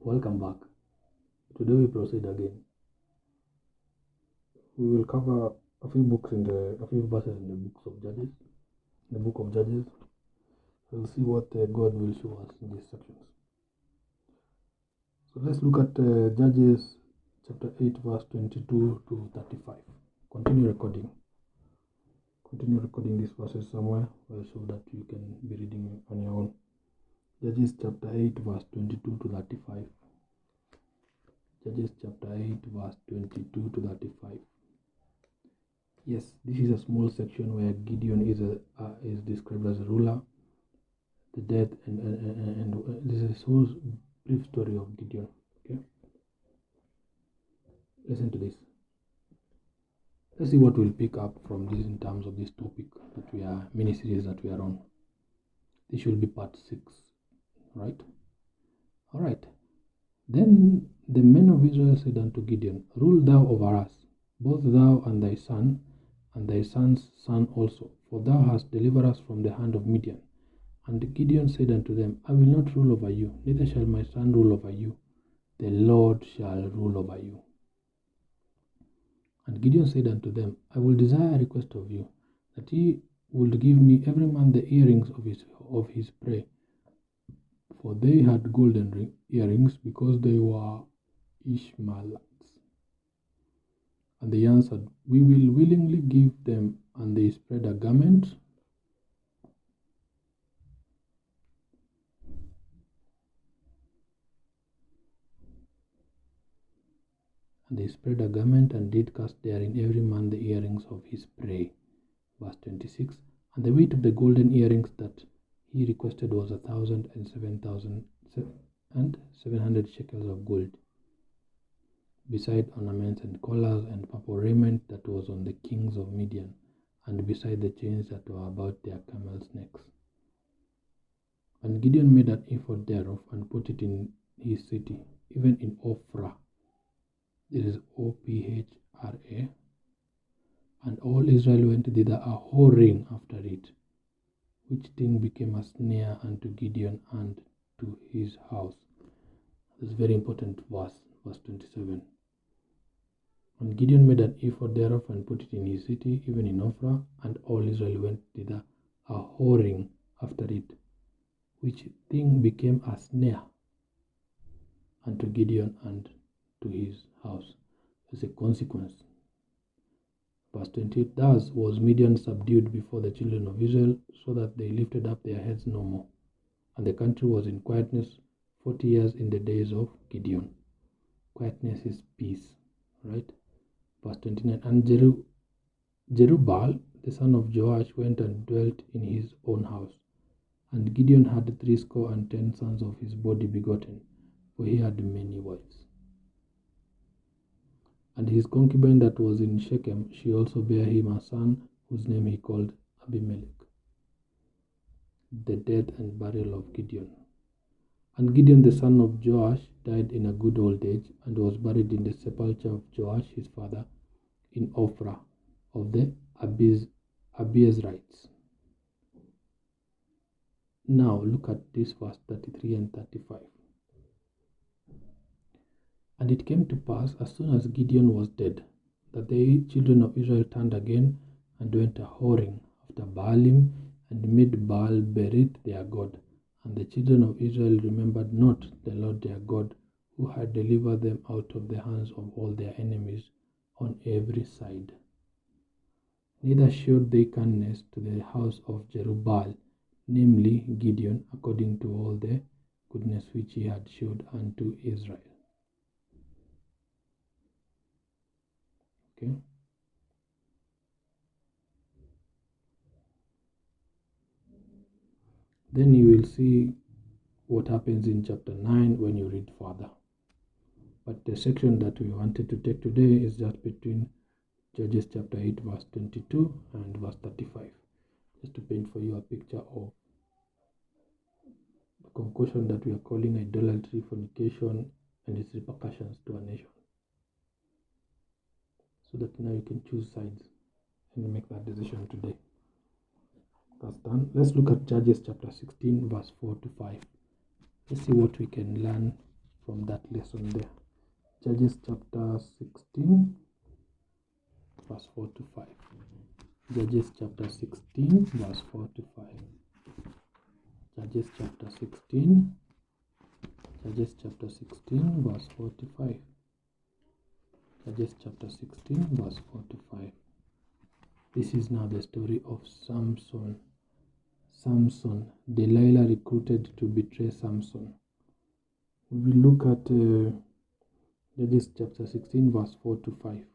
Welcome back. Today we proceed again. We will cover a few verses in the books of Judges, the book of Judges. We'll see what God will show us in these sections. So let's look at Judges chapter 8, verse 22 to 35. Continue recording these verses somewhere so that you can be reading on your own. Judges chapter 8, verse 22 to 35. Judges chapter 8, verse 22 to 35. Yes, this is a small section where Gideon is described as a ruler, the death, and this is a whole brief story of Gideon. Okay, listen to this. Let's see what we'll pick up from this in terms of this topic mini series that we are on. This should be part 6, right? All right. Then the men of Israel said unto Gideon, Rule thou over us, both thou and thy son, and thy son's son also, for thou hast delivered us from the hand of Midian. And Gideon said unto them, I will not rule over you, neither shall my son rule over you. The Lord shall rule over you. And Gideon said unto them, I will desire a request of you, that ye will give me every man the earrings of his prey. For they had golden earrings, because they were Ishmaelites. And they answered, We will willingly give them. And they spread a garment and did cast therein every man the earrings of his prey. Verse 26. And the weight of the golden earrings that he requested was 1,007,700 shekels of gold, beside ornaments and collars and purple raiment that was on the kings of Midian, and beside the chains that were about their camels' necks. And Gideon made an ephod thereof, and put it in his city, even in Ophrah. This is Ophra. And all Israel went thither a whoring after it, which thing became a snare unto Gideon and to his house. This is a very important verse 27. And Gideon made an ephod thereof, and put it in his city, even in Ophrah, and all Israel went thither a whoring after it, which thing became a snare unto Gideon and to his house. As a consequence. Verse 28, Thus was Midian subdued before the children of Israel, so that they lifted up their heads no more. And the country was in quietness 40 years in the days of Gideon. Quietness is peace, right? Verse 29, And Jerubbaal, the son of Joash, went and dwelt in his own house. And Gideon had 70 sons of his body begotten, for he had many wives. And his concubine that was in Shechem, she also bare him a son, whose name he called Abimelech. The death and burial of Gideon. And Gideon the son of Joash died in a good old age, and was buried in the sepulchre of Joash his father, in Ophrah of the Abiezrites. Now look at this verse 33 and 35. And it came to pass, as soon as Gideon was dead, that the children of Israel turned again, and went a whoring after Baalim, and made Baal Berith their god. And the children of Israel remembered not the Lord their God, who had delivered them out of the hands of all their enemies on every side. Neither showed they kindness to the house of Jerubbaal, namely Gideon, according to all the goodness which he had showed unto Israel. Okay. Then you will see what happens in chapter 9 when you read further. But the section that we wanted to take today is just between Judges chapter 8 verse 22 and verse 35. Just to paint for you a picture of the concussion that we are calling idolatry, fornication, and its repercussions to a nation. So that now you can choose sides and make that decision today. That's done. Let's look at Judges chapter 16 verse 4 to 5. Let's see what we can learn from that lesson there. Judges chapter 16, verse 4 to 5. Judges chapter 16, verse 4 to 5. Judges chapter 16, Judges chapter 16, verse 4 to 5. Judges chapter 16, verse 4 to 5. This is now the story of Samson. Delilah recruited to betray Samson. We will look at Judges chapter 16, verse 4 to 5.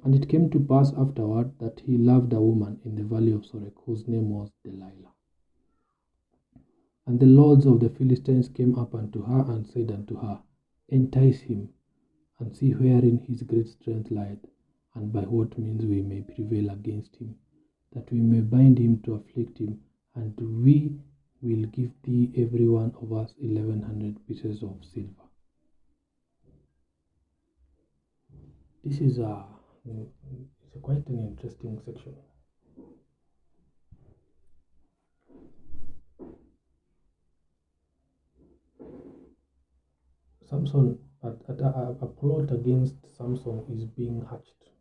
And it came to pass afterward that he loved a woman in the valley of Sorek, whose name was Delilah. And the lords of the Philistines came up unto her and said unto her, Entice him, and see wherein his great strength lieth, and by what means we may prevail against him, that we may bind him to afflict him, and we will give thee every one of us 1,100 pieces of silver. This is quite an interesting section. Samson, a plot against Samson is being hatched.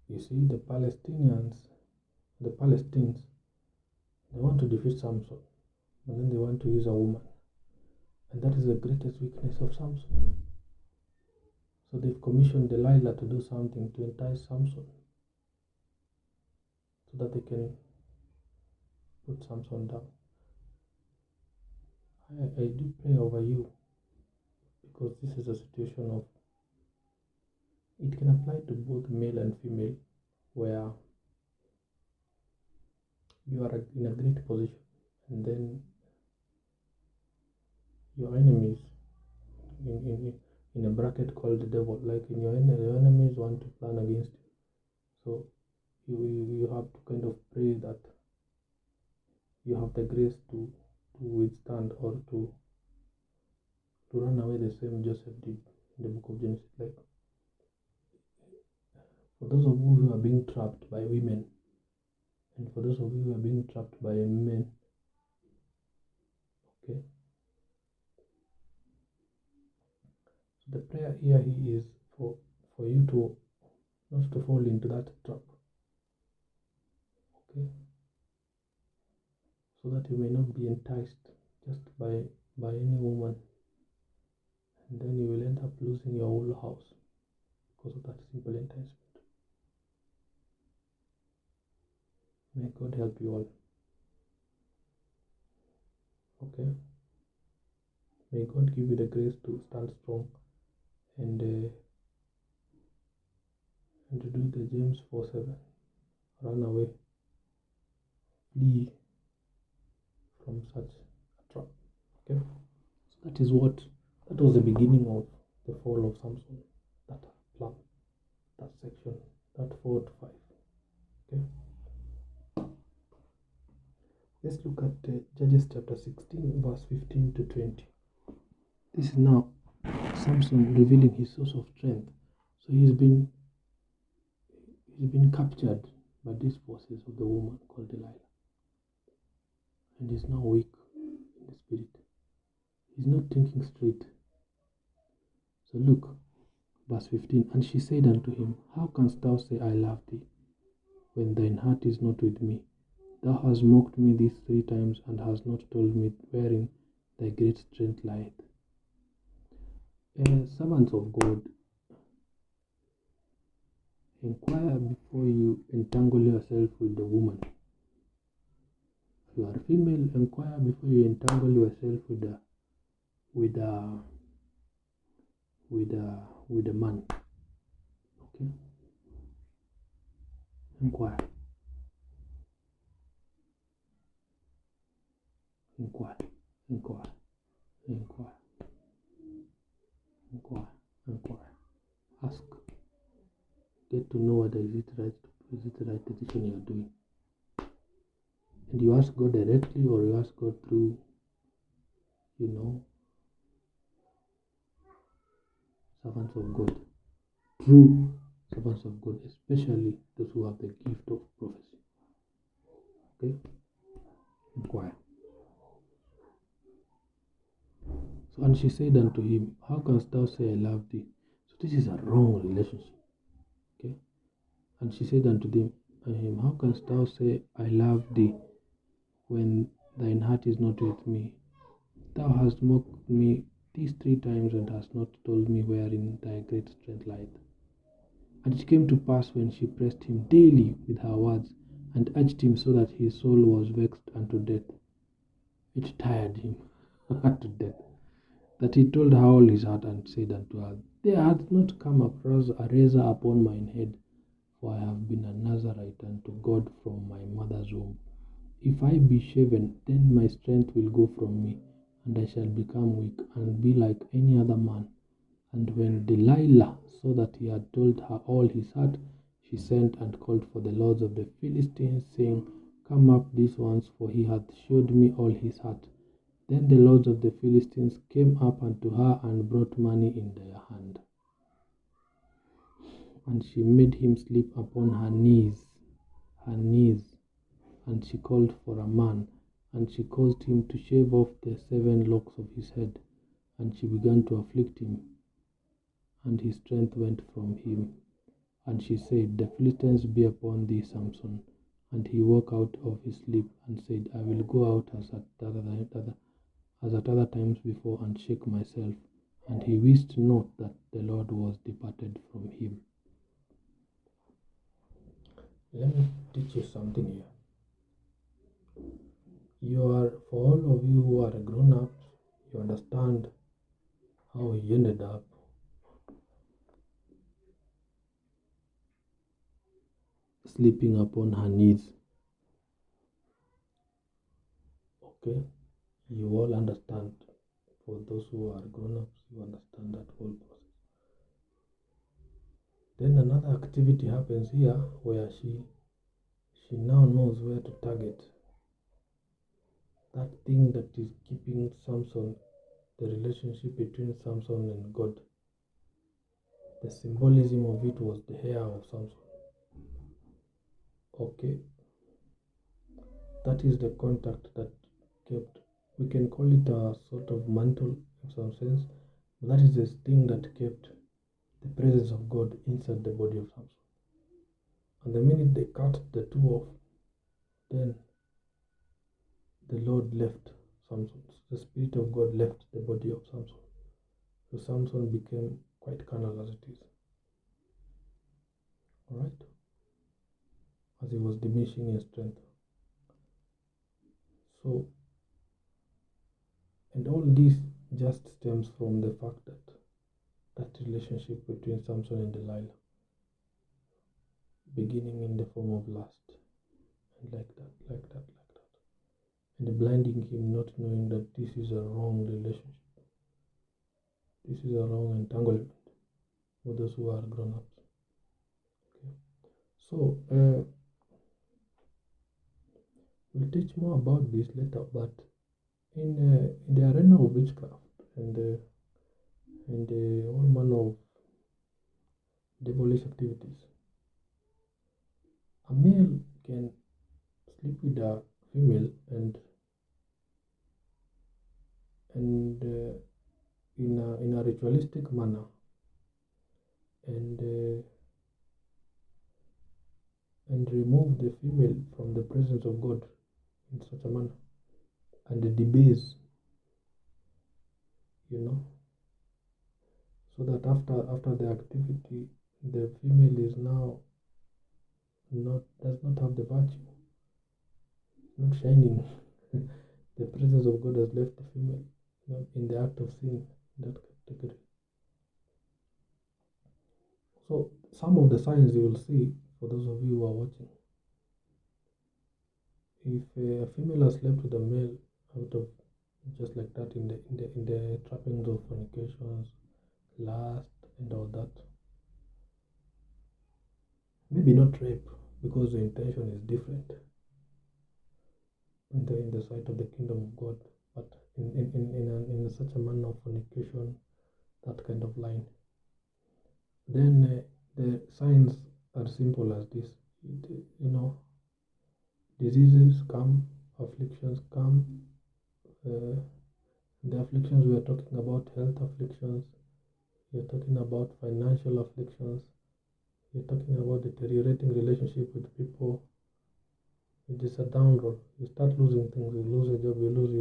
You see, the Palestines, they want to defeat Samson, and then they want to use a woman. And that is the greatest weakness of Samson. So they've commissioned Delilah to do something to entice Samson, so that they can put Samson down. I do pray over you, because this is a situation of, it can apply to both male and female, where you are in a great position, and then your enemies, in a bracket called the devil, like in your enemies want to plan against you. So you have to kind of pray that you have the grace to withstand, or to run away the same Joseph did in the book of Genesis. Like, for those of you who are being trapped by women, and for those of you who are being trapped by men, okay, so the prayer here is for you to not to fall into that trap, okay, so that you may not be enticed just by any woman, and then you will end up losing your whole house because of that simple enticement. May God help you all. Okay. May God give you the grace to stand strong and to do the James 4:7. Run away. Flee from such a trap. Okay. So that was the beginning of the fall of Samson. That plan, that section, that 4 to 5. Okay. Let's look at Judges chapter 16, verse 15 to 20. This is now Samson revealing his source of strength. So he's been captured by these forces of the woman called Delilah, and he's now weak in the spirit. He's not thinking straight. So look, verse 15. And she said unto him, How canst thou say, I love thee, when thine heart is not with me? Thou hast mocked me these 3 times, and hast not told me wherein thy great strength lieth. Servants of God, inquire before you entangle yourself with the woman. If you are female, inquire before you entangle yourself with a man. Okay? Inquire. Ask. Get to know whether is it the right decision you are doing. And you ask God directly, or you ask God through, servants of God. True servants of God, especially those who have the gift of prophecy. Okay? Inquire. And she said unto him, How canst thou say, I love thee? So this is a wrong relationship. Okay? And she said unto him, How canst thou say, I love thee, when thine heart is not with me? Thou hast mocked me these 3 times, and hast not told me wherein thy great strength lieth. And it came to pass, when she pressed him daily with her words, and urged him so that his soul was vexed unto death, it tired him unto death, that he told her all his heart, and said unto her, There hath not come a razor upon mine head, for I have been a Nazarite unto God from my mother's womb. If I be shaven, then my strength will go from me, and I shall become weak, and be like any other man. And when Delilah saw that he had told her all his heart, she sent and called for the lords of the Philistines, saying, Come up these ones, for he hath shewed me all his heart. Then the lords of the Philistines came up unto her, and brought money in their hand. And she made him sleep upon her knees, and she called for a man, and she caused him to shave off the 7 locks of his head, and she began to afflict him, and his strength went from him. And she said, The Philistines be upon thee, Samson. And he woke out of his sleep, and said, I will go out as at other times before, and shake myself. And he wist not that the Lord was departed from him. Let me teach you something here. For all of you who are grown-ups, you understand how he ended up. Sleeping upon her knees. Okay? You all understand. For those who are grown-ups, you understand that whole process. Then another activity happens here, where she now knows where to target. That thing that is keeping Samson, the relationship between Samson and God. The symbolism of it was the hair of Samson. Okay? That is the contact that kept, we can call it a sort of mantle in some sense, but that is the thing that kept the presence of God inside the body of Samson. And the minute they cut the 2 off, then the Lord left Samson. The Spirit of God left the body of Samson. So Samson became quite carnal as it is. Alright? As he was diminishing in strength. So, and all this just stems from the fact that relationship between Samson and Delilah, beginning in the form of lust, and like that, and blinding him, not knowing that this is a wrong relationship. This is a wrong entanglement for those who are grown-ups. Okay. So, we'll teach more about this later, but in the arena of witchcraft and all manner of devilish activities, a male can sleep with a female and in a ritualistic manner, and remove the female from the presence of God in such a manner, and debase, so that after the activity, the female is now does not have the virtue, not shining. The presence of God has left the female in the act of sin, in that category. So some of the signs you will see, for those of you who are watching, if a female has slept with a male out of just like that, in the trappings of fornications, lust, and all that, maybe not rape, because the intention is different in the sight of the kingdom of God, but in such a manner of fornication, that kind of line, then the signs are simple as this. Diseases come, afflictions come, The afflictions we are talking about, health afflictions, we are talking about financial afflictions, we are talking about deteriorating relationship with people. It is a down road. You start losing things, you lose your job, you lose.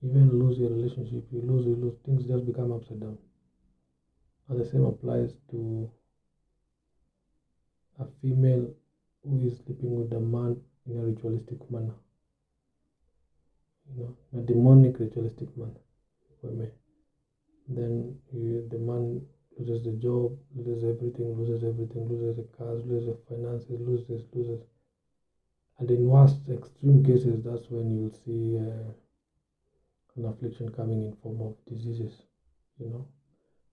Even lose your relationship, you lose. Things just become upside down. And the same applies to a female who is sleeping with a man in a ritualistic manner. A demonic ritualistic manner, for me. Then the man loses the job, loses everything, loses the cars, loses the finances, loses. And in worst extreme cases, that's when you'll see an affliction coming in form of diseases,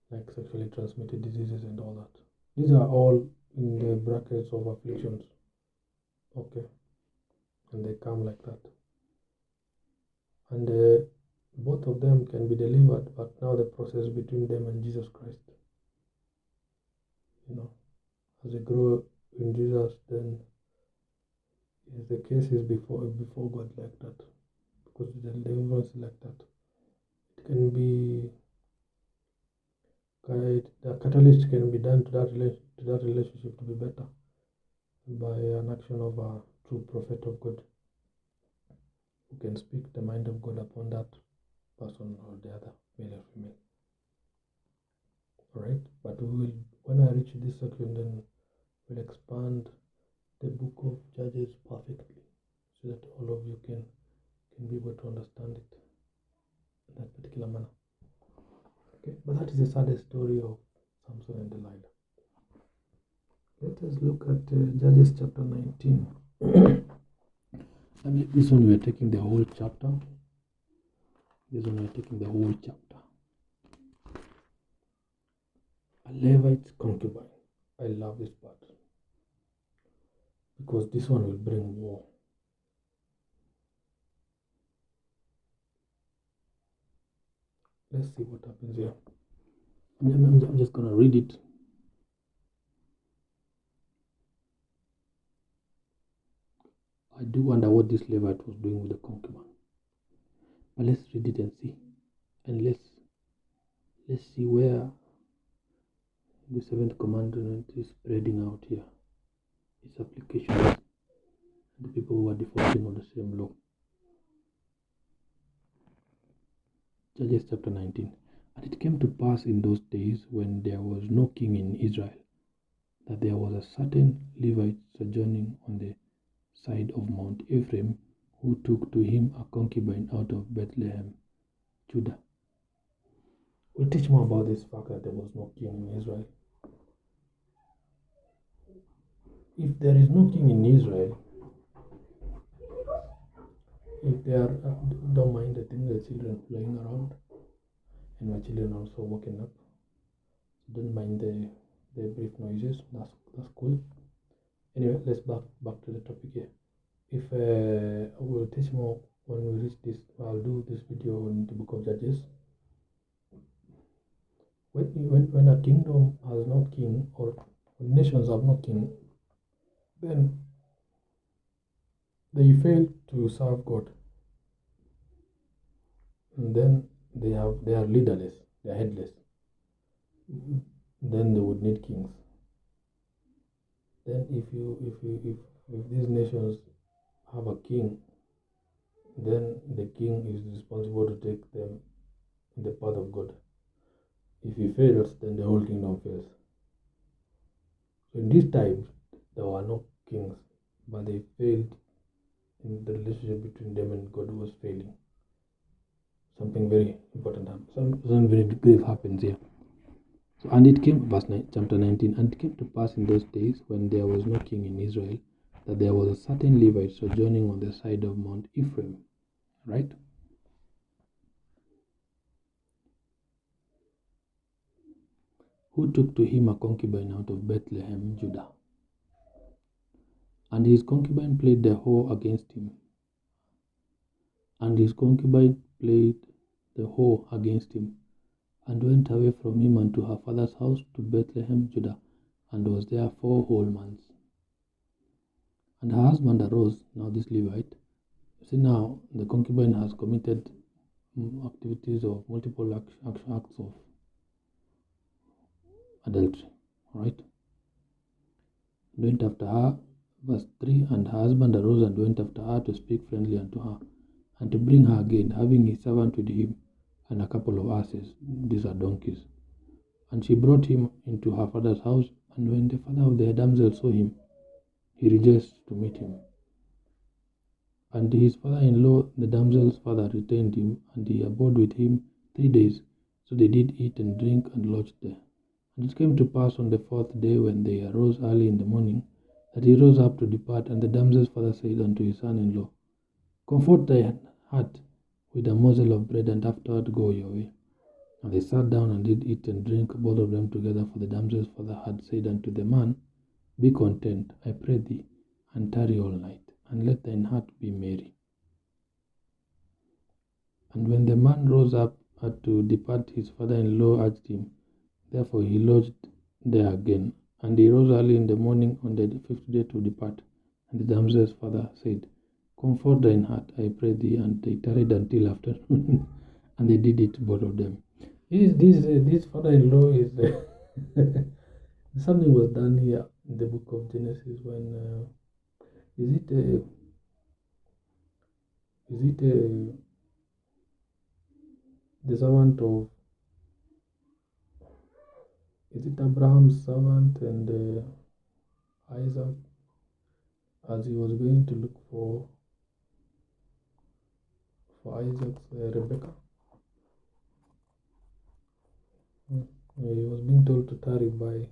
like sexually transmitted diseases and all that. These are all in the brackets of afflictions, okay? And they come like that. And both of them can be delivered, but now the process between them and Jesus Christ. As they grow in Jesus, then the case is before God like that, because the deliverance is like that. It can be the catalyst can be done to that relationship to be better by an action of a true prophet of God who can speak the mind of God upon that person or the other, male or female. Alright, but when I reach this section, then we'll expand the book of Judges perfectly, so that all of you can be able to understand it in that particular manner. Okay, but that is the saddest story of Samson and Delilah. Let us look at Judges chapter 19. This one we are taking the whole chapter. A Levite's concubine. I love this part, because this one will bring war. Let's see what happens here. I'm just going to read it. I do wonder what this Levite was doing with the concubine. But let's read it and see. And let's see where the seventh commandment is spreading out here. Its application. The people who are defaulting on the same law. Judges chapter 19. And it came to pass in those days, when there was no king in Israel, that there was a certain Levite sojourning on the side of Mount Ephraim, who took to him a concubine out of Bethlehem, Judah. We'll teach more about this fact that there was no king in Israel. If there is no king in Israel, if they are, don't mind the thing, the children playing around, and my children also waking up. Don't mind the brief noises. That's cool. Anyway, let's back to the topic here. If we'll teach more when we reach this. I'll do this video in the book of Judges. When a kingdom has no king, or nations have no king, then they fail to serve God, and then they are leaderless, they are headless. Then they would need kings. Then if these nations have a king, then the king is responsible to take them in the path of God. If he fails, then the whole kingdom fails. So in these times, there were no kings, but they failed in the relationship between them and God was failing. Something very important happens. Something very grave happens here. So, and it came, chapter 19, and it came to pass in those days, when there was no king in Israel, that there was a certain Levite sojourning on the side of Mount Ephraim, right? Who took to him a concubine out of Bethlehem, Judah. And his concubine played the whore against him. And his concubine played the whore against him, and went away from him unto her father's house to Bethlehem, Judah, and was there 4 whole months. And her husband arose, now this Levite. See, now the concubine has committed activities of multiple acts of adultery. Right? Went after her, verse 3, and her husband arose and went after her to speak friendly unto her, and to bring her again, having his servant with him, and a couple of asses, these are donkeys. And she brought him into her father's house, and when the father of the damsel saw him, he rejoiced to meet him. And his father-in-law, the damsel's father, retained him, and he abode with him 3 days. So they did eat and drink and lodged there. And it came to pass on the 4th day, when they arose early in the morning, that he rose up to depart. And the damsel's father said unto his son-in-law, Comfort thy heart with a morsel of bread, and afterward go your way. And they sat down and did eat and drink, both of them together. For the damsel's father had said unto the man, Be content, I pray thee, and tarry all night, and let thine heart be merry. And when the man rose up to depart, his father-in-law urged him. Therefore he lodged there again. And he rose early in the morning on the 5th day to depart. And the damsel's father said, Comfort thine heart, I pray thee. And they tarried until afternoon, and they did it, both of them. This father-in-law is something was done here in the book of Genesis when is it the servant of, is it Abraham's servant and Isaac, as he was going to look for Isaac's Rebecca? He was being told to tarry by,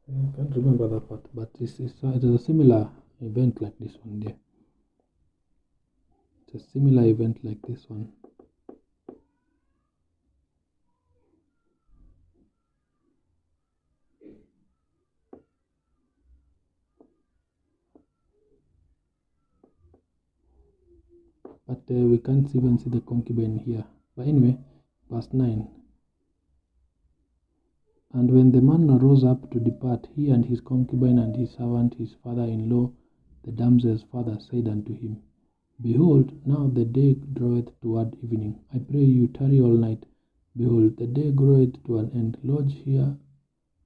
I can't remember that part, but it is a similar event like this one there. It's a similar event like this one. But we can't even see the concubine here. But anyway, verse 9. And when the man arose up to depart, he and his concubine and his servant, his father-in-law, the damsel's father, said unto him, Behold, now the day draweth toward evening. I pray you tarry all night. Behold, the day groweth to an end. Lodge here,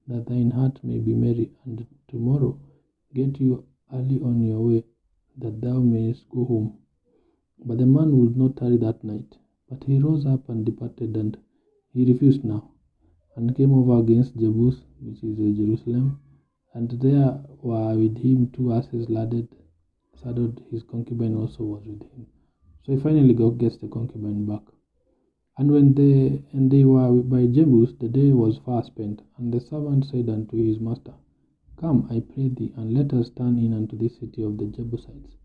that thine heart may be merry, and tomorrow get you early on your way, that thou mayest go home. But the man would not tarry that night, but he rose up and departed, and he refused now, and came over against Jebus, which is Jerusalem, and there were with him 2 asses saddled. His concubine also was with him. So he finally gets the concubine back. And when they were by Jebus, the day was far spent, and the servant said unto his master, Come, I pray thee, and let us turn in unto this city of the Jebusites,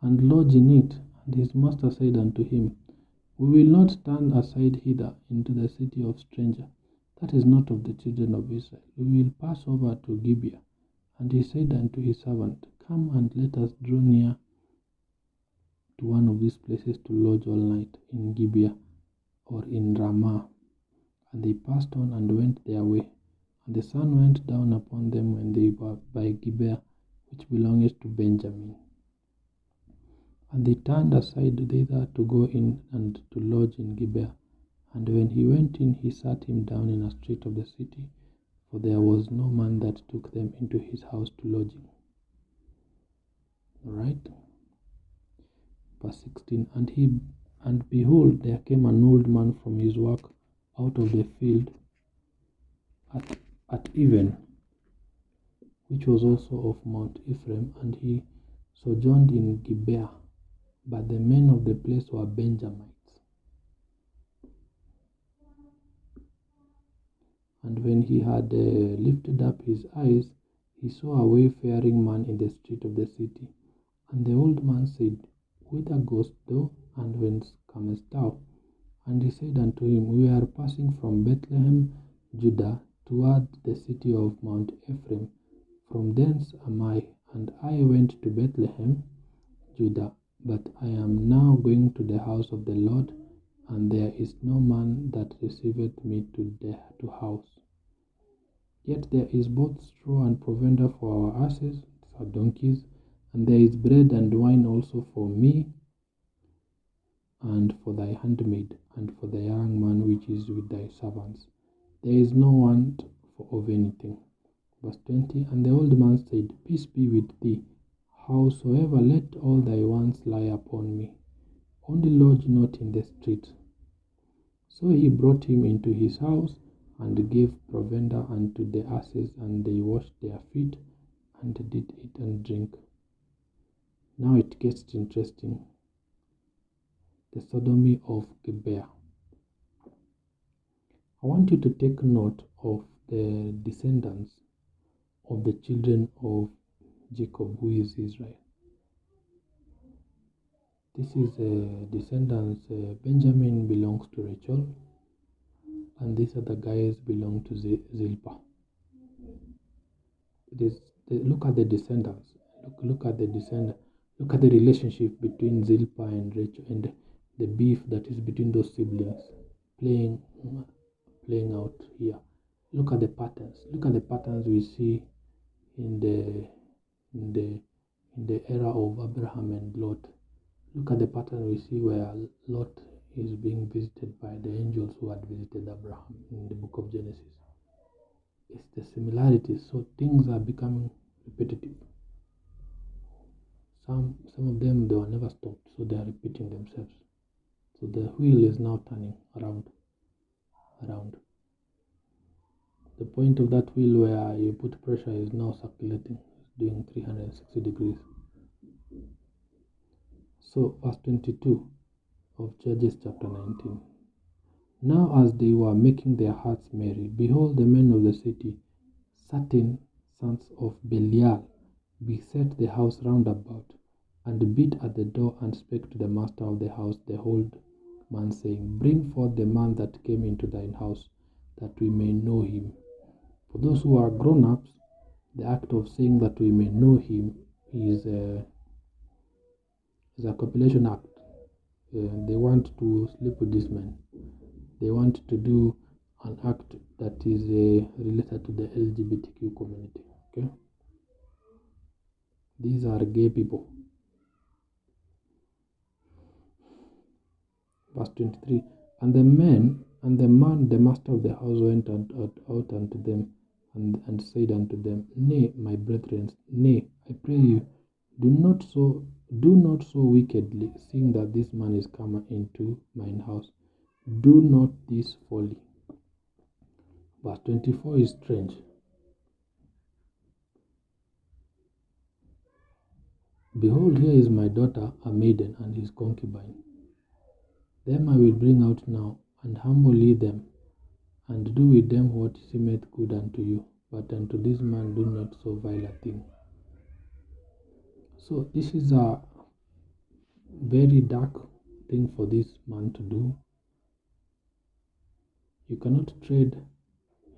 and lodge in it. And his master said unto him, We will not turn aside hither into the city of stranger. That is not of the children of Israel. We will pass over to Gibeah. And he said unto his servant, Come and let us draw near to one of these places to lodge all night, in Gibeah or in Ramah. And they passed on and went their way. And the sun went down upon them when they were by Gibeah, which belongeth to Benjamin. And they turned aside thither to go in and to lodge in Gibeah. And when he went in, he sat him down in a street of the city, for there was no man that took them into his house to lodging. Alright. Verse 16. And behold, there came an old man from his work out of the field at even, which was also of Mount Ephraim, and he sojourned in Gibeah. But the men of the place were Benjamites. And when he had lifted up his eyes, he saw a wayfaring man in the street of the city. And the old man said, Whither goest thou, and whence comest thou? And he said unto him, We are passing from Bethlehem, Judah, toward the city of Mount Ephraim. From thence am I, and I went to Bethlehem, Judah. But I am now going to the house of the Lord, and there is no man that receiveth me to house. Yet there is both straw and provender for our asses, our donkeys, and there is bread and wine also for me and for thy handmaid, and for the young man which is with thy servants. There is no want of anything. Verse 20, and the old man said, Peace be with thee. Howsoever, let all thy wants lie upon me. Only lodge not in the street. So he brought him into his house, and gave provender unto the asses, and they washed their feet, and did eat and drink. Now it gets interesting. The sodomy of Gibeah. I want you to take note of the descendants of the children of Jacob, who is Israel. This is descendants. Benjamin belongs to Rachel, and these other guys belong to Zilpah. Look at the descendants. Look at the descendants. Look at the relationship between Zilpah and Rachel, and the beef that is between those siblings playing out here. Look at the patterns. Look at the patterns we see in the era of Abraham and Lot. Look at the pattern we see where Lot is being visited by the angels who had visited Abraham in the book of Genesis. It's the similarities, so things are becoming repetitive. Some of them, they were never stopped, so they are repeating themselves. So the wheel is now turning around. The point of that wheel where you put pressure is now circulating, it's doing 360 degrees. So verse 22 of Judges chapter 19. Now as they were making their hearts merry, behold, the men of the city, certain sons of Belial, beset the house round about, and beat at the door, and spake to the master of the house, the old man, saying, Bring forth the man that came into thine house, that we may know him. For those who are grown-ups, the act of saying that we may know him is a copulation act. They want to sleep with this man. They want to do an act that is related to the LGBTQ community. Okay, these are gay people. Verse 23. And the man, the master of the house, went out unto them, and said unto them, Nay, my brethren, nay, I pray you, do not so wickedly, seeing that this man is come into mine house. Do not this folly. Verse 24 is strange. Behold, here is my daughter, a maiden, and his concubine. Them I will bring out now, and humble them, and do with them what seemeth good unto you. But unto this man do not so vile a thing. So this is a very dark thing for this man to do. You cannot trade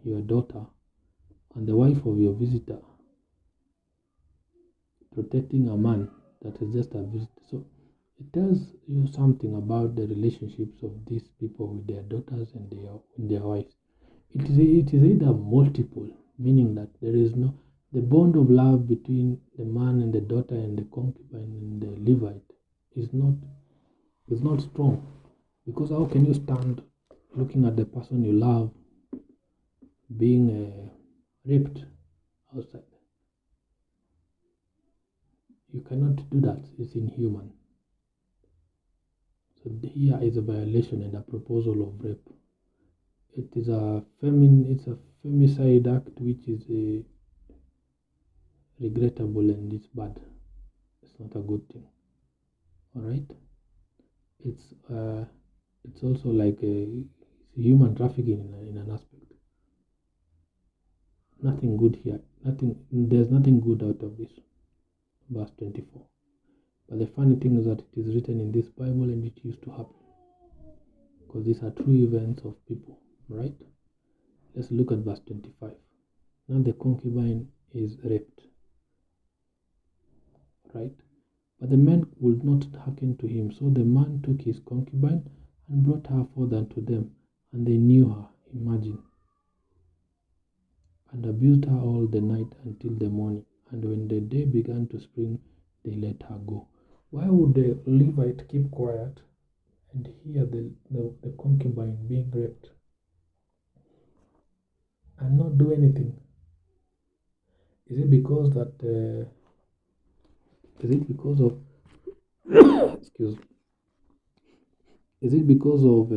your daughter and the wife of your visitor protecting a man that is just a visitor. So it tells you something about the relationships of these people with their daughters and their wives. It is either multiple, meaning that there is no the bond of love between the man and the daughter and the concubine and the Levite is not strong, because how can you stand looking at the person you love being raped outside? You cannot do that. It's inhuman. So here is a violation and a proposal of rape. It is a femicide act which is regrettable and it's bad. It's not a good thing. All right. It's also like a human trafficking in an aspect. Nothing good here. There's nothing good out of this. Verse 24. But the funny thing is that it is written in this Bible and it used to happen, because these are true events of people, right? Let's look at verse 25. Now the concubine is raped, right? But the man would not hearken to him. So the man took his concubine and brought her forth unto them, and they knew her, imagine, and abused her all the night until the morning. And when the day began to spring, they let her go. Why would the Levite keep quiet and here the concubine being raped and not do anything? Is it because that? Is it because of? Excuse. Is it because of?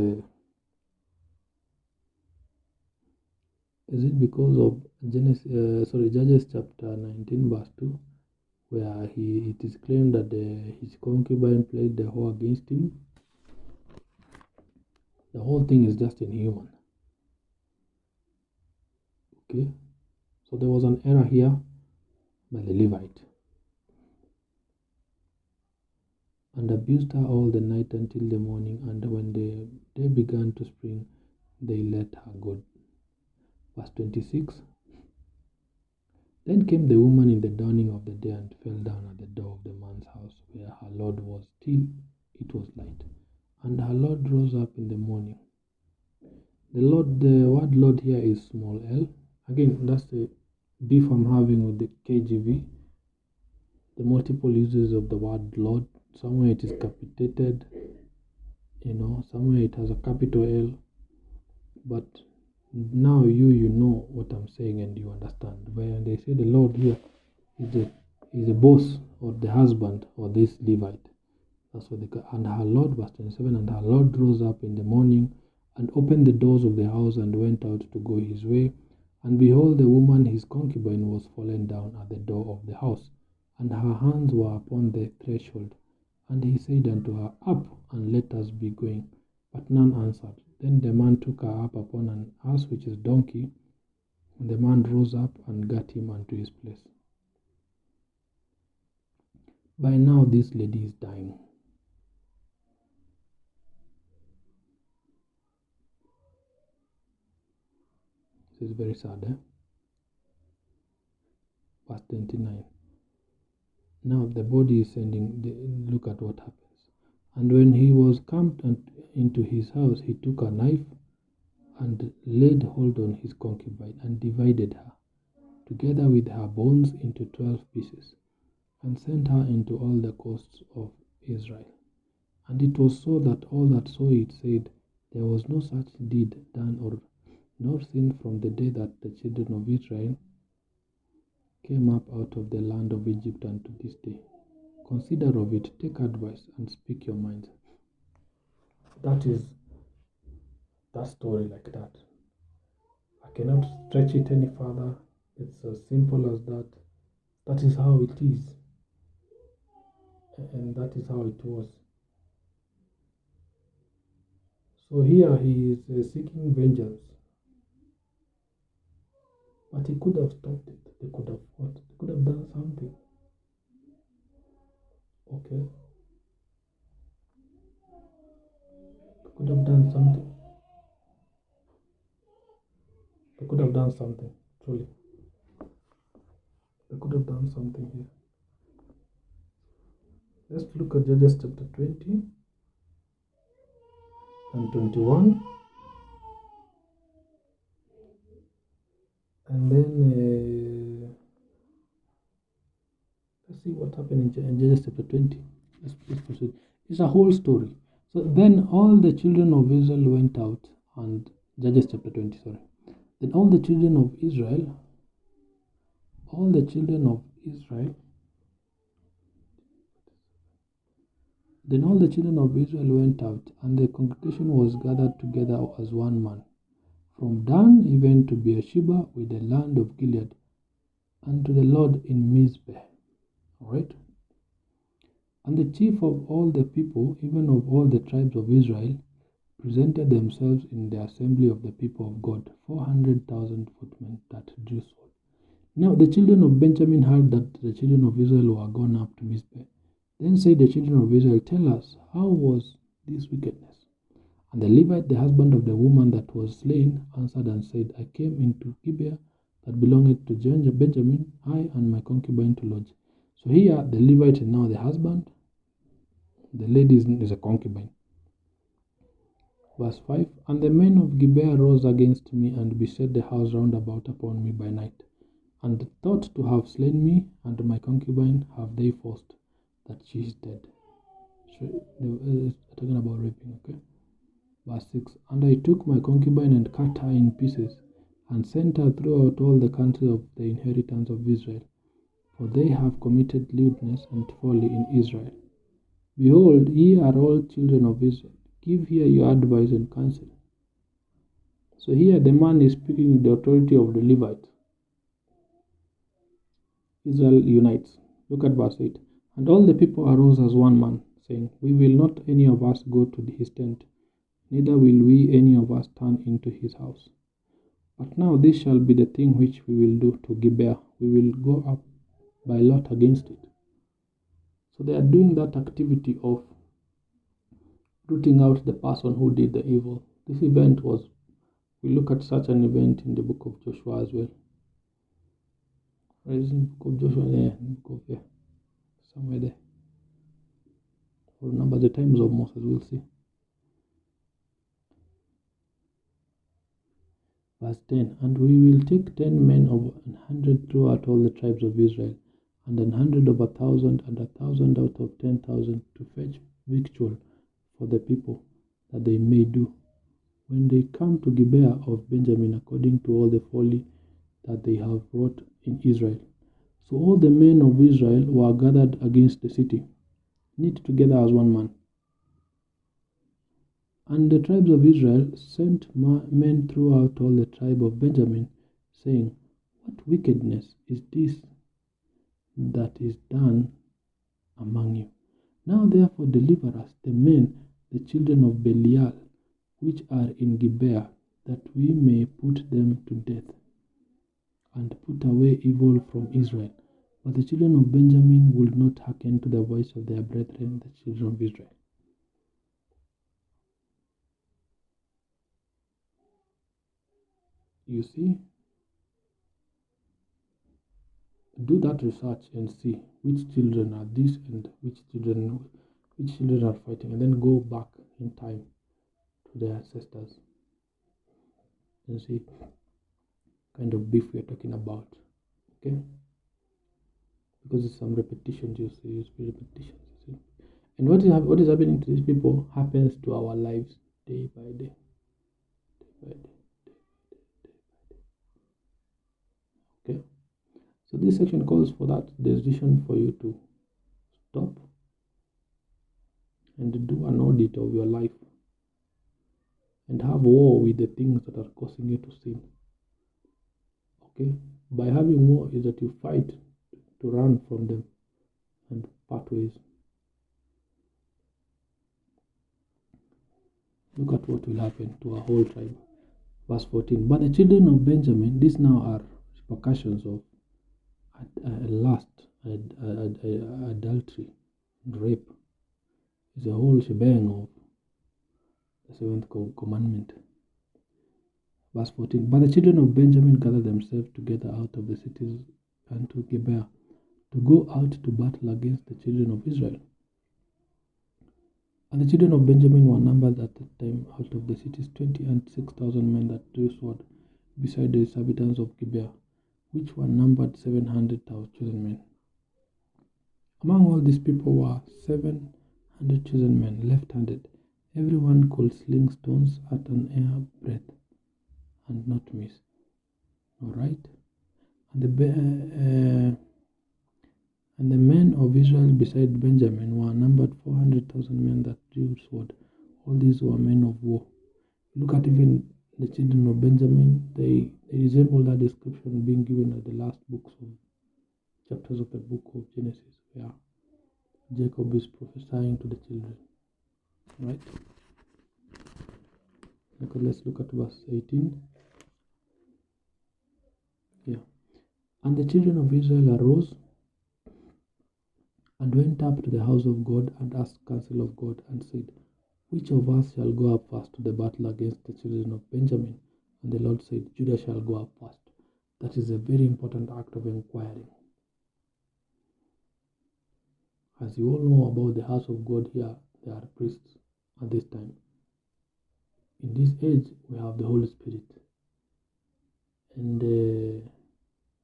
Is it because of Genesis? Judges chapter 19, verse 2, where it is claimed that his concubine played the whore against him. The whole thing is just inhuman. Okay, so there was an error here by the Levite, and abused her all the night until the morning. And when the day began to spring, they let her go. Verse 26. Then came the woman in the dawning of the day and fell down at the door of the man's house where her Lord was till it was light. And her Lord rose up in the morning. The word Lord here is small l. Again, that's the beef I'm having with the KJV. The multiple uses of the word Lord. Somewhere it is capitated, somewhere it has a capital L. But now you know what I'm saying and you understand. When they say the Lord here is the boss or the husband or this Levite. That's what they call. And her Lord, verse 27, and her Lord rose up in the morning and opened the doors of the house and went out to go his way. And behold, the woman, his concubine, was fallen down at the door of the house, and her hands were upon the threshold. And he said unto her, Up, and let us be going. But none answered. Then the man took her up upon an ass, which is donkey, and the man rose up and gat him unto his place. By now this lady is dying. This is very sad, Verse 29. Now the body is look at what happens. And when he was come into his house, he took a knife and laid hold on his concubine and divided her, together with her bones, into 12 pieces, and sent her into all the coasts of Israel. And it was so that all that saw it said, There was no such deed done nor seen from the day that the children of Israel came up out of the land of Egypt unto this day. Consider of it, take advice, and speak your mind. That is that story like that. I cannot stretch it any further. It's as simple as that. That is how it is. And that is how it was. So here he is seeking vengeance. But he could have stopped it. They could have fought. They could have done something. Okay. They could have done something. They could have done something, truly. They could have done something here. Let's look at Judges chapter 20 and 21. And then let's see what happened in Judges chapter 20. Let's proceed. It's a whole story. So then all the children of Israel went out, and Judges chapter 20, sorry. Then all the children of Israel went out, and the congregation was gathered together as one man, from Dan even to Beersheba with the land of Gilead, unto the Lord in Mizpeh. All right. And the chief of all the people, even of all the tribes of Israel, presented themselves in the assembly of the people of God, 400,000 footmen that drew sword. Now the children of Benjamin heard that the children of Israel were gone up to Mizpeh. Then said the children of Israel, Tell us, how was this wickedness? And the Levite, the husband of the woman that was slain, answered and said, I came into Gibeah that belongeth to Benjamin, I and my concubine to lodge. So here the Levite is now the husband, the lady is a concubine. Verse 5, And the men of Gibeah rose against me and beset the house round about upon me by night, and thought to have slain me, and my concubine have they forced, that she is dead. Talking about raping, okay? Verse 6. And I took my concubine and cut her in pieces, and sent her throughout all the country of the inheritance of Israel, for they have committed lewdness and folly in Israel. Behold, ye are all children of Israel. Give here your advice and counsel. So here the man is speaking with the authority of the Levites. Israel unites. Look at verse 8. And all the people arose as one man, saying, We will not any of us go to his tent, neither will we any of us turn into his house. But now this shall be the thing which we will do to Gibeah. We will go up by lot against it. So they are doing that activity of rooting out the person who did the evil. This event was, we look at such an event in the book of Joshua as well. Where is in the book of Joshua? There, in the book of, somewhere there. Or remember the times of Moses, we'll see. Verse 10. And we will take 10 men of 100 throughout all the tribes of Israel, and 100 of 1,000, and 1,000 out of 10,000, to fetch victual for the people, that they may do, when they come to Gibeah of Benjamin, according to all the folly that they have wrought in Israel. So all the men of Israel were gathered against the city, knit together as one man. And the tribes of Israel sent men throughout all the tribe of Benjamin, saying, What wickedness is this that is done among you? Now therefore deliver us, the men, the children of Belial, which are in Gibeah, that we may put them to death, and put away evil from Israel. But the children of Benjamin would not hearken to the voice of their brethren, the children of Israel. You see, do that research and see which children are these and which children are fighting, and then go back in time to their ancestors and see kind of beef we are talking about. Okay? Because it's some repetitions, you see, it's repetitions, you see. And what is happening to these people happens to our lives day by day. Day by day. Okay? So this section calls for that decision for you to stop and do an audit of your life and have war with the things that are causing you to sin. Okay? By having war is that you fight to run from them and part ways. Look at what will happen to our whole tribe. Verse 14. But the children of Benjamin, these now are repercussions of lust, adultery, rape. It's a whole shebang of the seventh commandment. Verse 14. But the children of Benjamin gathered themselves together out of the cities and to Gibeah, to go out to battle against the children of Israel. And the children of Benjamin were numbered at that time out of the cities 26,000 men that drew sword, beside the inhabitants of Gibeah, which were numbered 700,000 chosen men. Among all these people were 700 chosen men, left-handed. Everyone could sling stones at an air breadth and not miss. All right? And the men of Israel beside Benjamin were numbered 400,000 men that drew sword. All these were men of war. Look at even the children of Benjamin. They resemble that description being given at the last chapters of the book of Genesis, where Jacob is prophesying to the children. Right? Okay, let's look at verse 18. Yeah. And the children of Israel arose and went up to the house of God and asked counsel of God, and said, Which of us shall go up first to the battle against the children of Benjamin? And the Lord said, Judah shall go up first. That is a very important act of inquiring. As you all know about the house of God here, there are priests at this time. In this age, we have the Holy Spirit. And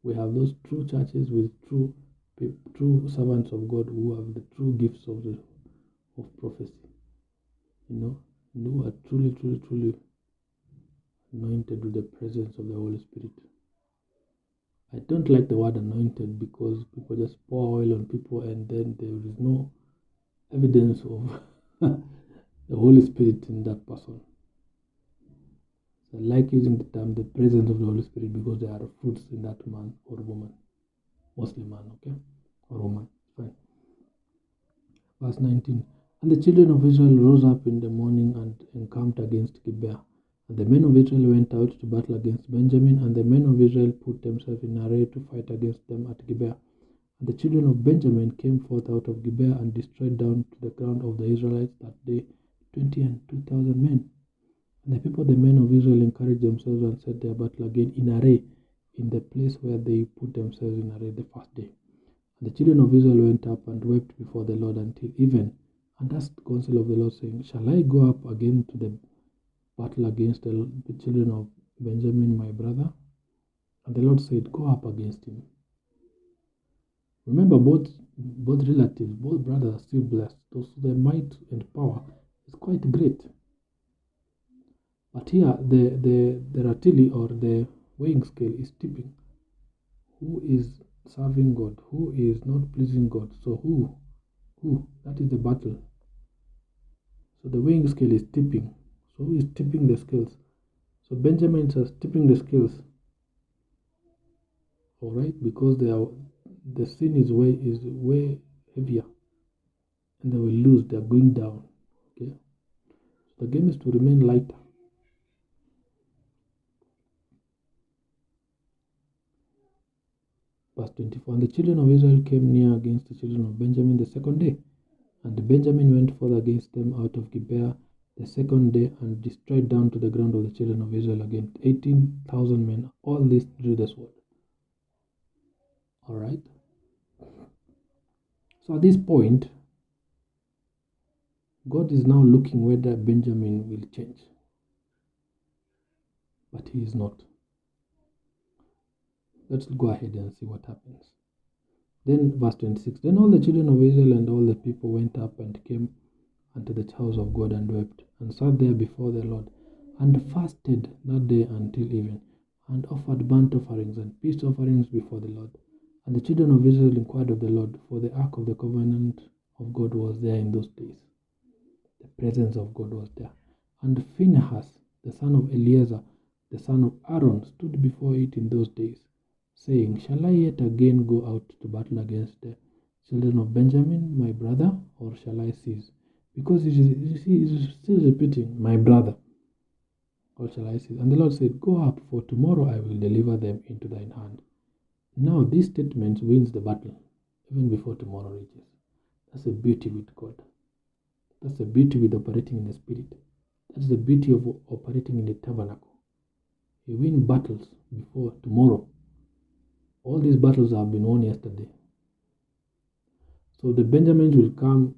we have those true churches with true servants of God who have the true gifts of of prophecy, who are truly, truly, truly anointed with the presence of the Holy Spirit. I don't like the word anointed because people just pour oil on people and then there is no evidence of the Holy Spirit in that person. So I like using the term the presence of the Holy Spirit because there are fruits in that man or woman. Mostly man, okay? Or woman. Fine. Verse 19. And the children of Israel rose up in the morning and encamped against Gibeah. And the men of Israel went out to battle against Benjamin, and the men of Israel put themselves in array to fight against them at Gibeah. And the children of Benjamin came forth out of Gibeah and destroyed down to the ground of the Israelites that day 22,000 men. And the people, the men of Israel, encouraged themselves and set their battle again in array in the place where they put themselves in array the first day. And the children of Israel went up and wept before the Lord until even, and asked the counsel of the Lord, saying, Shall I go up again to the battle against the children of Benjamin, my brother? And the Lord said, Go up against him. Remember, both relatives, both brothers are still blessed. So the might and power is quite great. But here, the ratili or the weighing scale is tipping. Who is serving God? Who is not pleasing God? So who? That is the battle. So the weighing scale is tipping. So who is tipping the scales? So Benjamin is tipping the scales. All right, because the sin is way heavier, and they will lose. They are going down. Okay, so the game is to remain lighter. Verse 24. And the children of Israel came near against the children of Benjamin the second day, and Benjamin went forth against them out of Gibeah the second day, and destroyed down to the ground of the children of Israel again 18,000 men. All this drew the sword. All right. So at this point, God is now looking whether Benjamin will change. But he is not. Let's go ahead and see what happens. Then verse 26. Then all the children of Israel and all the people went up and came unto the house of God and wept, and sat there before the Lord, and fasted that day until even, and offered burnt offerings and peace offerings before the Lord. And the children of Israel inquired of the Lord, for the ark of the covenant of God was there in those days. The presence of God was there. And Phinehas, the son of Eleazar, the son of Aaron, stood before it in those days, saying, Shall I yet again go out to battle against the children of Benjamin, my brother, or shall I cease? Because he's still repeating, my brother, or shall I cease? And the Lord said, Go up, for tomorrow I will deliver them into thine hand. Now this statement wins the battle, even before tomorrow reaches. That's the beauty with God. That's the beauty with operating in the Spirit. That's the beauty of operating in the tabernacle. You win battles before tomorrow. All these battles have been won yesterday. So the Benjamins will come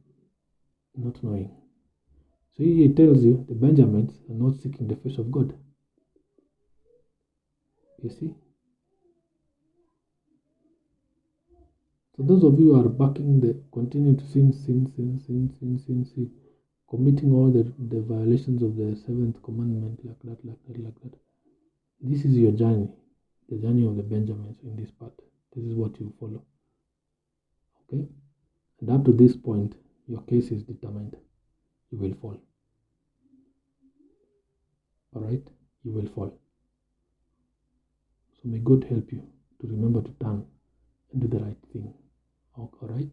not knowing. So he tells you the Benjamins are not seeking the face of God. You see? So those of you who are backing the continue to sin, committing all the violations of the seventh commandment like that. This is your journey, the journey of the Benjamins in this part. This is what you follow. Okay? And up to this point, your case is determined. You will fall. Alright? You will fall. So may God help you to remember to turn and do the right thing. Alright?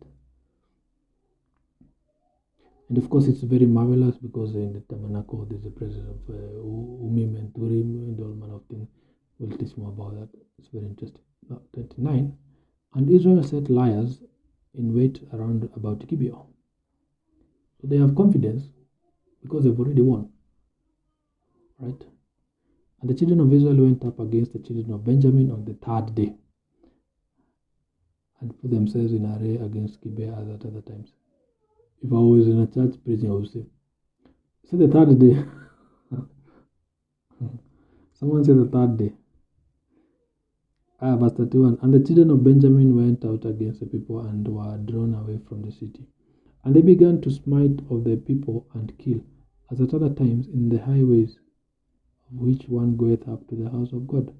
And of course, it's very marvelous because in the tabernacle there's a presence of Umim and Turim and all manner of things. We'll teach more about that. It's very interesting. Now, 29. And Israel set liars in wait around about Gibeah. So they have confidence because they've already won. Right? And the children of Israel went up against the children of Benjamin on the third day and put themselves in array against Gibeah as at other times. If I was in a church preaching, I would say the third day. Someone said the third day. Verse 31. And the children of Benjamin went out against the people and were drawn away from the city. And they began to smite of the people and kill, as at other times in the highways, of which one goeth up to the house of God,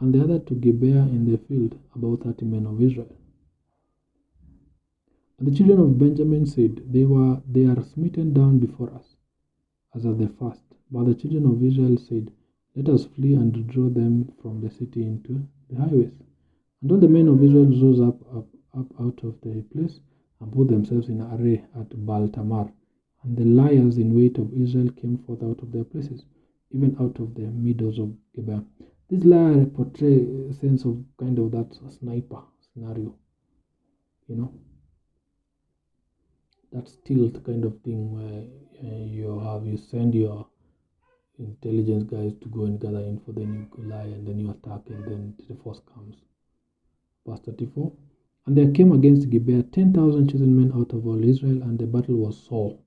and the other to Gibeah in the field, about 30 men of Israel. And the children of Benjamin said, They are smitten down before us, as at the first. But the children of Israel said, Let us flee and draw them from the city into the highways. And all the men of Israel rose up out of the place, and put themselves in array at Baal Tamar. And the liers in wait of Israel came forth out of their places, even out of the meadows of Gibeah. This liar portray a sense of kind of that sniper scenario, that stealth kind of thing where you send your intelligence guys to go and gather info, then you lie and then you attack, and then the force comes. Verse 34. And there came against Gibeah 10,000 chosen men out of all Israel, and the battle was sore.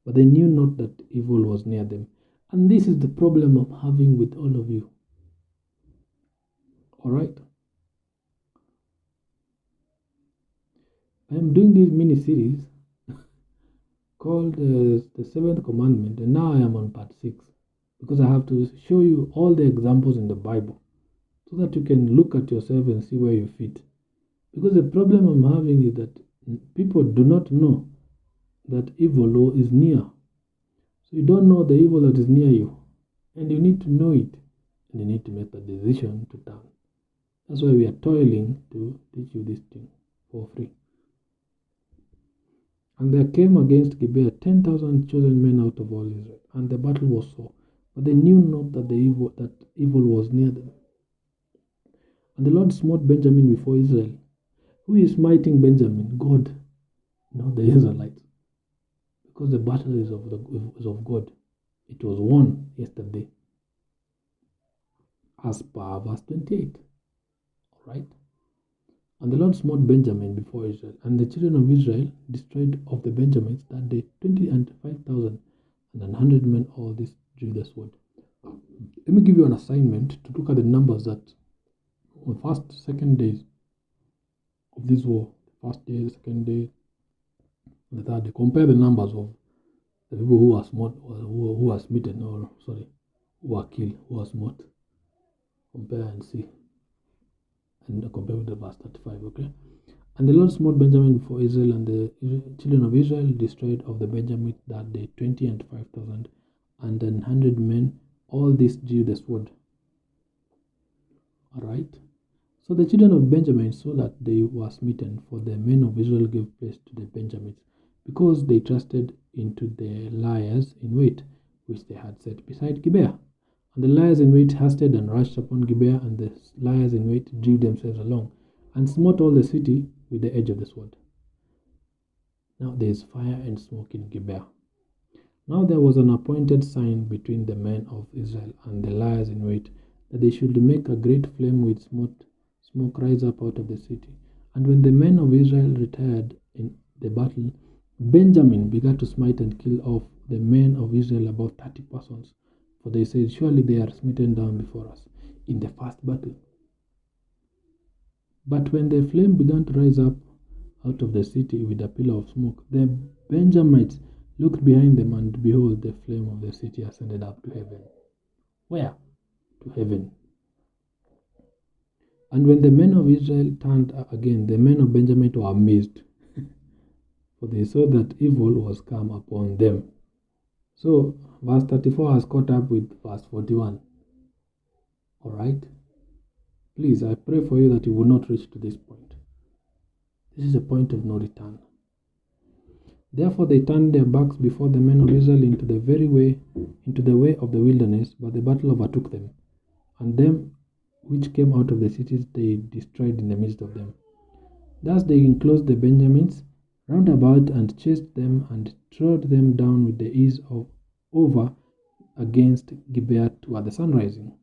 But they knew not that evil was near them. And this is the problem I'm having with all of you. Alright? I am doing this mini series called the Seventh Commandment, and now I am on part 6, because I have to show you all the examples in the Bible so that you can look at yourself and see where you fit. Because the problem I'm having is that people do not know that evil is near. So you don't know the evil that is near you, and you need to know it, and you need to make the decision to turn. That's why we are toiling to teach you this thing for free. And there came against Gibeah 10,000 chosen men out of all Israel, and the battle was sore, but they knew not that evil was near them. And the Lord smote Benjamin before Israel. Who is smiting Benjamin? God, not the Israelites. Because the battle is of God. It was won yesterday, as per verse 28. Alright? And the Lord smote Benjamin before Israel, and the children of Israel destroyed of the Benjamites that day 25,000, and 100 men all this drew the sword. Let me give you an assignment to look at the numbers that on the first, second days of this war, the first day, the second day, the third day. Compare the numbers of the people who are smote, or who are smitten, who are killed, who are smote. Compare and see. And compare with the verse 35, okay? And the Lord smote Benjamin before Israel, and the children of Israel destroyed of the Benjamites that day 25,000, and 100 men. All this drew the sword. Alright? So the children of Benjamin saw that they were smitten, for the men of Israel gave place to the Benjamites, because they trusted into the liers in wait, which they had set beside Gibeah. And the liers in wait hasted and rushed upon Gibeah, and the liers in wait drew themselves along, and smote all the city with the edge of the sword. Now there is fire and smoke in Gibeah. Now there was an appointed sign between the men of Israel and the liers in wait, that they should make a great flame with smoke rise up out of the city. And when the men of Israel retired in the battle, Benjamin began to smite and kill off the men of Israel about 30 persons. For they said, Surely they are smitten down before us in the first battle. But when the flame began to rise up out of the city with a pillar of smoke, the Benjamites looked behind them, and behold, the flame of the city ascended up to heaven. Where? To heaven. And when the men of Israel turned again, the men of Benjamin were amazed, for they saw that evil was come upon them. So, verse 34 has caught up with verse 41. Alright? Please, I pray for you that you will not reach to this point. This is a point of no return. Therefore they turned their backs before the men of Israel into the way of the wilderness, but the battle overtook them, and them which came out of the cities they destroyed in the midst of them. Thus they enclosed the Benjamites round about, and chased them, and trod them down with the ease over against Gibeah toward the sunrising.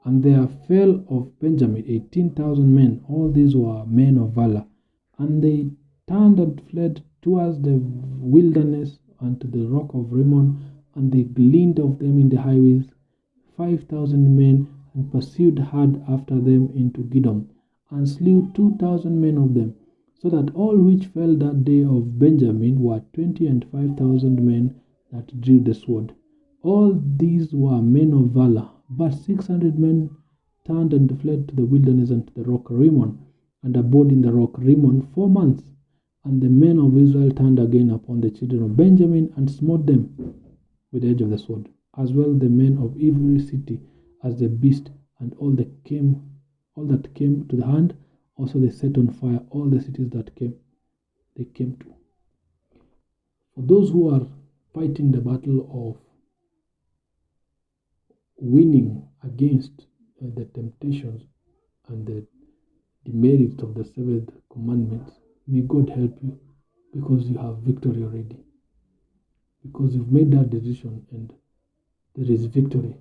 And there fell of Benjamin 18,000 men. All these were men of valor. And they turned and fled towards the wilderness and to the rock of Rimmon, and they gleaned of them in the highways 5,000 men, and pursued hard after them into Gidom, and slew 2,000 men of them. so that all which fell that day of Benjamin were 20 and 5,000 men that drew the sword. All these were men of valor, but 600 men turned and fled to the wilderness and to the rock Rimmon, and abode in the rock Rimmon 4 months. And the men of Israel turned again upon the children of Benjamin and smote them with the edge of the sword, as well the men of every city as the beast, and all that came to the hand. Also they set on fire all the cities that they came to. For those who are fighting the battle of winning against the temptations and the demerits of the seventh commandment, may God help you, because you have victory already. Because you've made that decision and there is victory.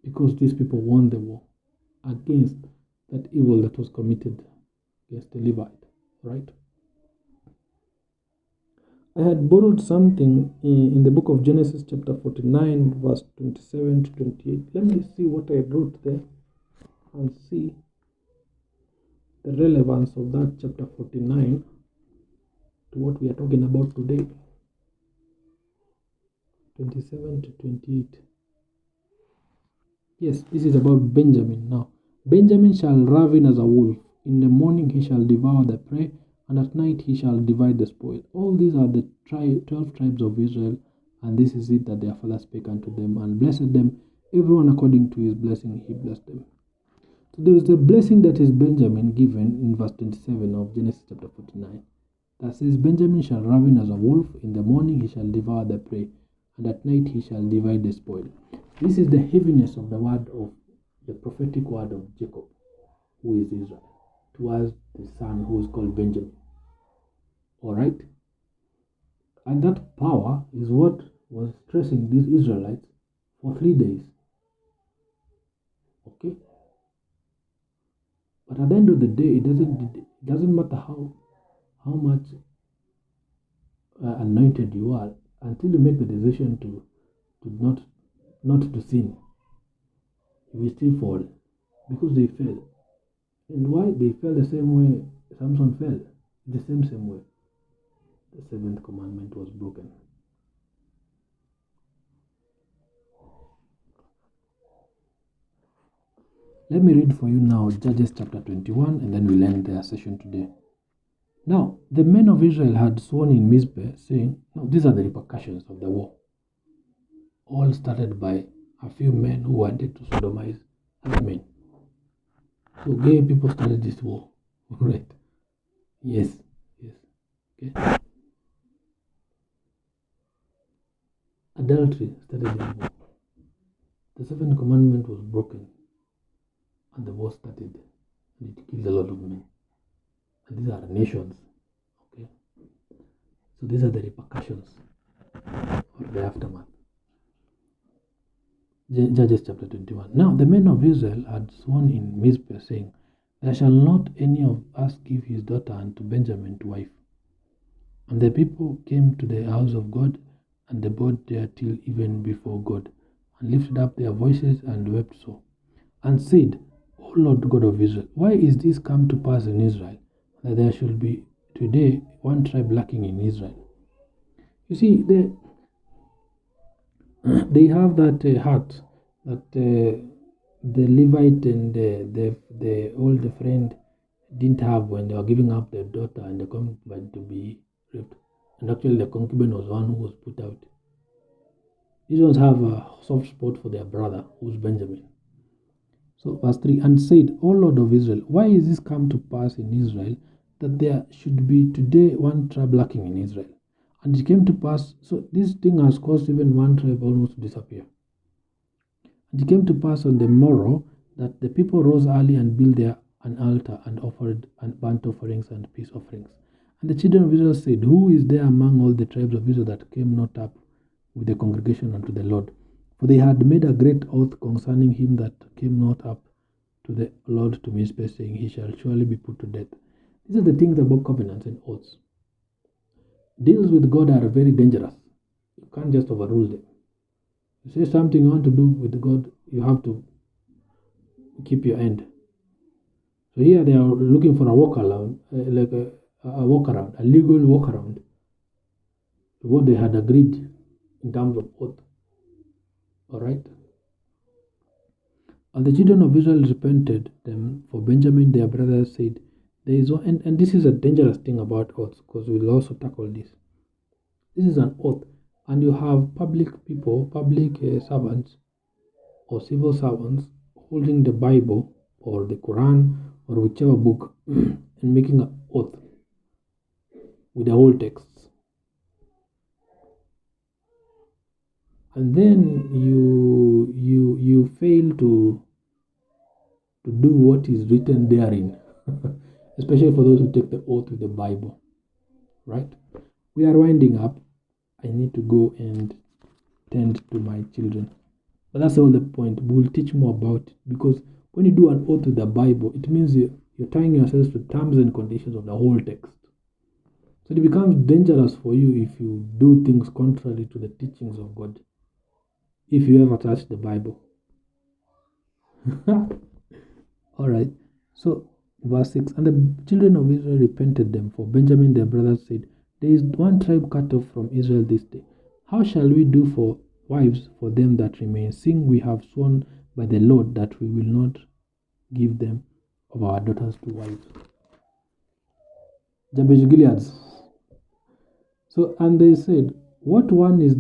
Because these people won the war against that evil that was committed against the Levite, right? I had borrowed something in the book of Genesis chapter 49 verse 27 to 28. Let me see what I wrote there and see the relevance of that chapter 49 to what we are talking about today. 27 to 28. Yes, this is about Benjamin now. Benjamin shall raven as a wolf. In the morning he shall devour the prey, and at night he shall divide the spoil. All these are the 12 tribes of Israel, and this is it that their father spake unto them, and blessed them, everyone according to his blessing he blessed them. So there is the blessing that is Benjamin given in verse 27 of Genesis chapter 49. That says, Benjamin shall raven as a wolf, in the morning he shall devour the prey, and at night he shall divide the spoil. This is the heaviness of the word of the prophetic word of Jacob, who is Israel, towards the son who is called Benjamin. All right? And that power is what was stressing these Israelites for 3 days. Okay? But at the end of the day, it doesn't matter how much anointed you are, until you make the decision to not to sin. You will still fall, because they fell. And why? They fell the same way Samson fell. The same way. The seventh commandment was broken. Let me read for you now Judges chapter 21, and then we'll end their session today. Now, the men of Israel had sworn in Mizpeh, saying, now these are the repercussions of the war. All started by a few men who wanted to sodomize other men. So gay people started this war, right? Yes. Okay. Adultery started the war. The seventh commandment was broken, and the war started, and it killed a lot of men. And these are nations, okay? So these are the repercussions of the aftermath. Judges chapter 21. Now the men of Israel had sworn in Mizpeh, saying, there shall not any of us give his daughter unto Benjamin to wife. And the people came to the house of God, and abode there till even before God, and lifted up their voices and wept so, and said, O Lord God of Israel, why is this come to pass in Israel, that there should be today one tribe lacking in Israel? You see, they have that heart that the Levite and the old friend didn't have when they were giving up their daughter and the concubine to be raped. And actually the concubine was one who was put out. These ones have a soft spot for their brother, who's Benjamin. So verse 3, and said, O Lord of Israel, why is this come to pass in Israel, that there should be today one tribe lacking in Israel? And it came to pass, so this thing has caused even one tribe almost to disappear. And it came to pass on the morrow that the people rose early and built there an altar and offered burnt offerings and peace offerings. And the children of Israel said, who is there among all the tribes of Israel that came not up with the congregation unto the Lord? For they had made a great oath concerning him that came not up to the Lord to Mizpeh, saying, he shall surely be put to death. These are the things about covenants and oaths. Deals with God are very dangerous. You can't just overrule them. You say something you want to do with God, you have to keep your end. So here they are looking for a workaround, like a workaround, a legal workaround to what they had agreed in terms of oath. All right. And the children of Israel repented them, for Benjamin their brother said, there is one, and this is a dangerous thing about oaths, because we'll also tackle this. This is an oath, and you have public people, public servants, or civil servants holding the Bible or the Quran or whichever book and making an oath with the whole text. And then you fail to do what is written therein, especially for those who take the oath with the Bible, right? We are winding up. I need to go and tend to my children. But that's all the point. We'll teach more about it, because when you do an oath with the Bible, it means you're tying yourselves to terms and conditions of the whole text. So it becomes dangerous for you if you do things contrary to the teachings of God, if you ever touch the Bible. All right. So, verse 6, and the children of Israel repented them, for Benjamin their brother said, there is one tribe cut off from Israel this day. How shall we do for wives for them that remain, seeing we have sworn by the Lord that we will not give them of our daughters to wives? Jabesh Gileads. So, and they said, what one is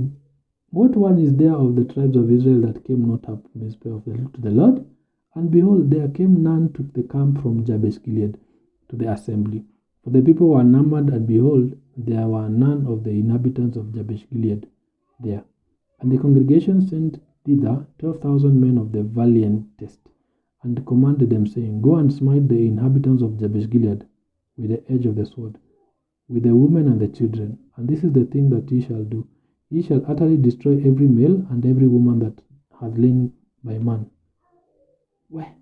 there of the tribes of Israel that came not up to the Lord? And behold, there came none to the camp from Jabesh Gilead to the assembly. For the people were numbered, and behold, there were none of the inhabitants of Jabesh Gilead there. And the congregation sent thither 12,000 men of the valiantest, and commanded them, saying, go and smite the inhabitants of Jabesh Gilead with the edge of the sword, with the women and the children. And this is the thing that ye shall do. Ye shall utterly destroy every male and every woman that hath lain by man. Where?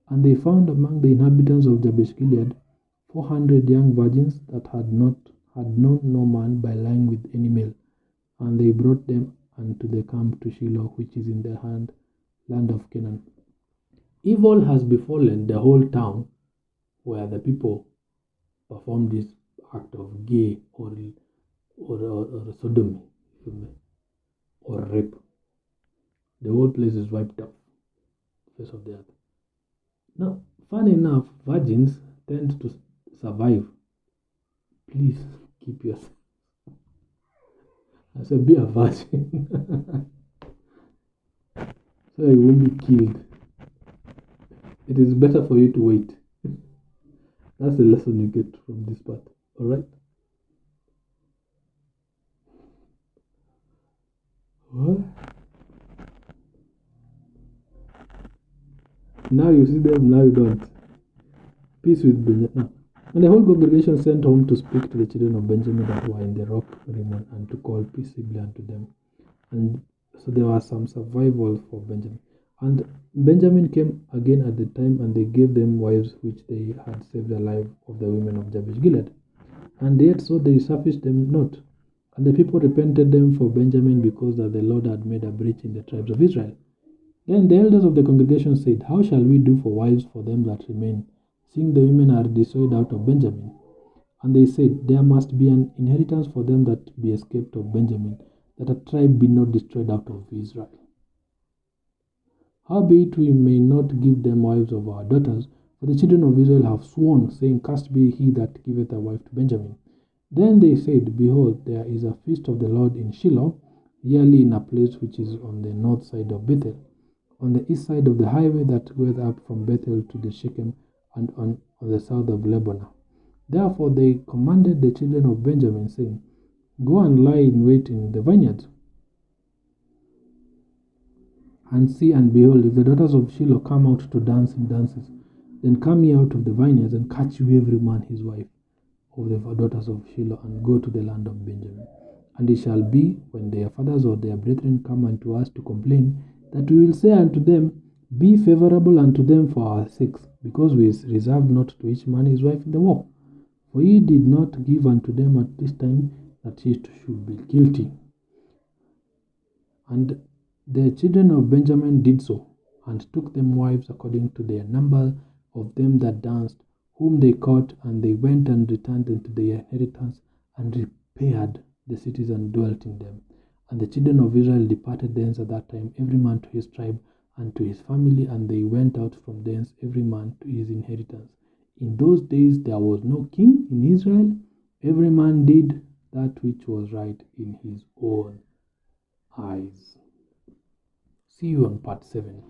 And they found among the inhabitants of Jabesh Gilead 400 young virgins that had known no man by lying with any male. And they brought them unto the camp to Shiloh, which is in the land of Canaan. Evil has befallen the whole town where the people perform this act of gay or sodomy or rape. The whole place is wiped out, the face of the earth. Now, funny enough, virgins tend to survive. Please keep yourself. I said, be a virgin. So you won't be killed. It is better for you to wait. That's the lesson you get from this part. Alright? What? Now you see them, now you don't. Peace with Benjamin. And the whole congregation sent home to speak to the children of Benjamin that were in the rock Rimmon, and to call peaceably unto them. And so there was some survival for Benjamin. And Benjamin came again at the time, and they gave them wives which they had saved the life of the women of Jabesh Gilead. And yet so they sufficed them not. And the people repented them for Benjamin, because that the Lord had made a breach in the tribes of Israel. Then the elders of the congregation said, how shall we do for wives for them that remain, seeing the women are destroyed out of Benjamin? And they said, there must be an inheritance for them that be escaped of Benjamin, that a tribe be not destroyed out of Israel. Howbeit we may not give them wives of our daughters, for the children of Israel have sworn, saying, cursed be he that giveth a wife to Benjamin. Then they said, behold, there is a feast of the Lord in Shiloh, yearly in a place which is on the north side of Bethel, on the east side of the highway that goeth up from Bethel to the Shechem, and on the south of Lebanon. Therefore they commanded the children of Benjamin, saying, go and lie in wait in the vineyards. And see, and behold, if the daughters of Shiloh come out to dance in dances, then come ye out of the vineyards, and catch you every man his wife of the daughters of Shiloh, and go to the land of Benjamin. And it shall be, when their fathers or their brethren come unto us to complain, that we will say unto them, be favorable unto them for our sakes, because we reserve not to each man his wife in the war. For ye did not give unto them at this time that ye should be guilty. And the children of Benjamin did so, and took them wives according to their number, of them that danced, whom they caught, and they went and returned into their inheritance, and repaired the cities and dwelt in them. And the children of Israel departed thence at that time, every man to his tribe and to his family, and they went out from thence, every man to his inheritance. In those days there was no king in Israel. Every man did that which was right in his own eyes. See you on part 7.